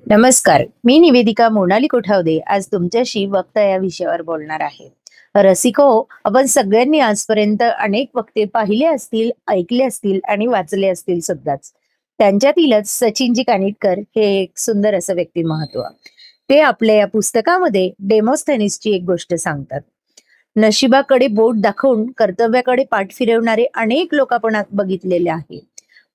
नमस्कार, मी निवेदिका मोनाली कोठावदे आज तुमच्याशी वक्ता या विषयावर बोलणार आहे. रसिक हो, आपण सगळ्यांनी आजपर्यंत अनेक वक्ते पाहिले असतील, ऐकले असतील आणि वाचले असतील सुद्धाच. त्यांच्यातीलच सचिनजी कानिटकर हे एक सुंदर असं व्यक्तिमत्व. ते आपल्या या पुस्तकामध्ये डेमोस्थेनिसची एक गोष्ट सांगतात. नशिबाकडे बोट दाखवून कर्तव्याकडे पाठ फिरवणारे अनेक लोक आपण बघितलेले आहे.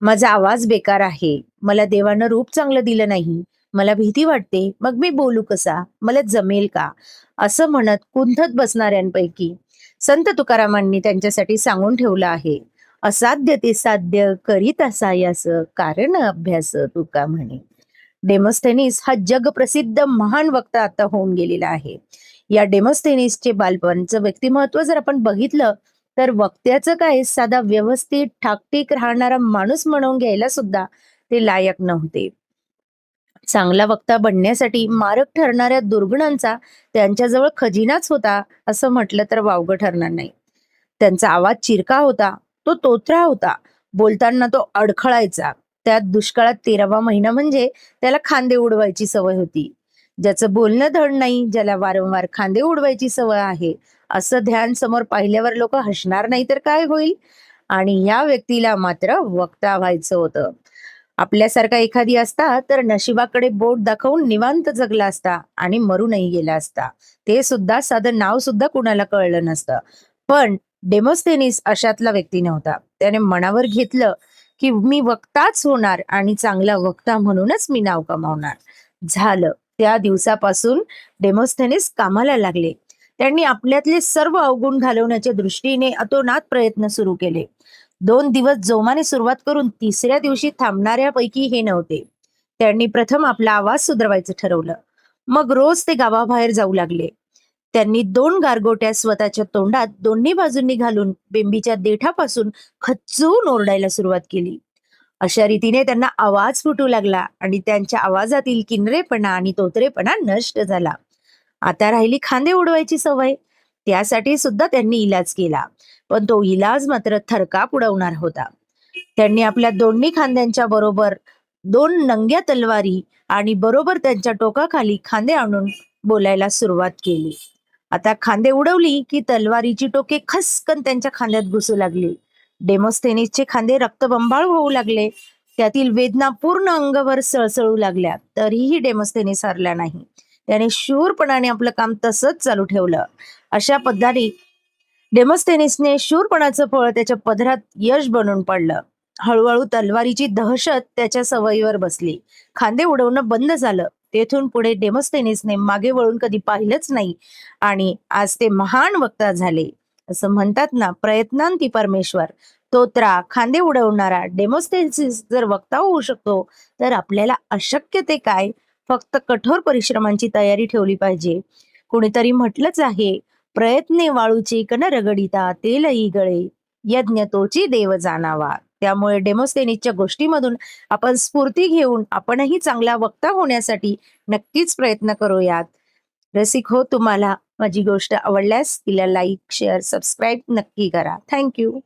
माझा आवाज बेकार आहे, मला देवानं रूप चांगलं दिलं नाही, मला भीती वाटते, मग मी बोलू कसा, मला जमेल का, असं म्हणत कुंथत बसणाऱ्यांपैकी संत तुकारामांनी त्यांच्यासाठी सांगून ठेवलं आहे. असाध्य ते साध्य करीत असायास, कारण अभ्यास तुका म्हणे. डेमोस्थेनिस हा जगप्रसिद्ध महान वक्ता आता होऊन गेलेला आहे. या डेमोस्थेनिसचे बालपणचं व्यक्तिमत्व जर आपण बघितलं तर वक्त्याचं काय, साधा व्यवस्थित ठाकठीक राहणारा माणूस म्हणून घ्यायला सुद्धा ते लायक नव्हते. चांगला वक्ता बनण्यासाठी मारक ठरणाऱ्या दुर्गुणांचा त्यांच्याजवळ खजिनाच होता असं म्हटलं तर वावगं ठरणार नाही. त्यांचा आवाज चिरका होता, तो तोत्रा होता, बोलताना तो अडखळायचा. त्यात दुष्काळात 13वा महिना म्हणजे त्याला खांदे उडवायची सवय होती. ज्याचं बोलणं धड नाही, ज्याला वारंवार खांदे उडवायची सवय आहे, असं ध्यान समोर पाहिल्यावर लोक हसणार नाही तर काय होईल. आणि या व्यक्तीला मात्र वक्ता व्हायचं होतं. आपल्यासारखा एखादी असता तर नशिबाकडे बोट दाखवून निवांत जगला असता आणि मरूनही गेला असता. ते सुद्धा साधं नाव सुद्धा कुणाला कळलं नसतं. पण डेमोस्थेनिस अशातला व्यक्ती नव्हता. त्याने मनावर घेतलं की मी वक्ताच होणार आणि चांगला वक्ता म्हणूनच मी नाव कमावणार. झालं. त्या दिवसापासून डेमोस्थेनिस कामाला लागले. त्यांनी आपल्यातले सर्व अवगुण घालवण्याच्या दृष्टीने अतोनात प्रयत्न सुरू केले. 2 दिवस जोमाने सुरुवात करून तिसऱ्या दिवशी थांबणाऱ्यापैकी हे नव्हते. त्यांनी प्रथम आपला आवाज सुधारायचं ठरवलं. मग रोज ते गावाबाहेर जाऊ लागले. त्यांनी 2 गारगोट्या स्वतःच्या तोंडात दोन्ही बाजूंनी घालून बेंबीच्या देठापासून खच्चून ओरडायला सुरुवात केली. अशा रीतीने त्यांना आवाज फुटू लागला आणि त्यांच्या आवाजातील किनरेपणा आणि तोतरेपणा नष्ट झाला. आता राहिली खांदे उडवायची सवय. त्यासाठी सुद्धा त्यांनी इलाज केला. पण तो इलाज मात्र थरकाप उडवणार होता. त्यांनी आपल्या दोन्ही खांद्यांच्या बरोबर 2 नंग्या तलवारी आणि बरोबर त्यांच्या टोकाखाली खांदे आणून बोलायला सुरुवात केली. आता खांदे उडवली की तलवारीची टोके खसकन त्यांच्या खांद्यात घुसू लागली. डेमोस्थेनिसचे खांदे रक्तबंबाळ होऊ लागले. त्यातील वेदना पूर्ण अंगभर सळसळू लागल्या. तरीही डेमोस्थेनिस हरला नाही. त्याने शूरपणाने आपलं काम तसंच चालू ठेवलं. अशा पद्धतीने डेमोस्थेनिसने शूरपणाचं फळ त्याच्या पदरात यश बनून पडलं. हळूहळू तलवारीची दहशत त्याच्या सवयीवर बसली. खांदे उडवणं बंद झालं. तेथून पुढे डेमोस्थेनिसने मागे वळून कधी पाहिलंच नाही आणि आज ते महान वक्ता झाले. असं म्हणतात ना, प्रयत्नांती परमेश्वर. तोत्रा खांदे उडवणारा डेमोस्थेनिस जर वक्ता होऊ शकतो तर आपल्याला अशक्य ते काय, फक्त कठोर परिश्रमांची तयारी ठेवली पाहिजे. कुणीतरी म्हटलंच आहे, प्रयत्ने वाळूचे कण रगडिता तेलही गळे, यज्ञ तोची देव जाणावा. त्यामुळे डेमोस्थेनिसच्या गोष्टीमधून आपण स्फूर्ती घेऊन आपणही चांगला वक्ता होण्यासाठी नक्कीच प्रयत्न करूयात. रसिक हो, तुम्हाला माझी गोष्ट आवडल्यास तिला लाईक, शेअर, सबस्क्राईब नक्की करा. थँक्यू.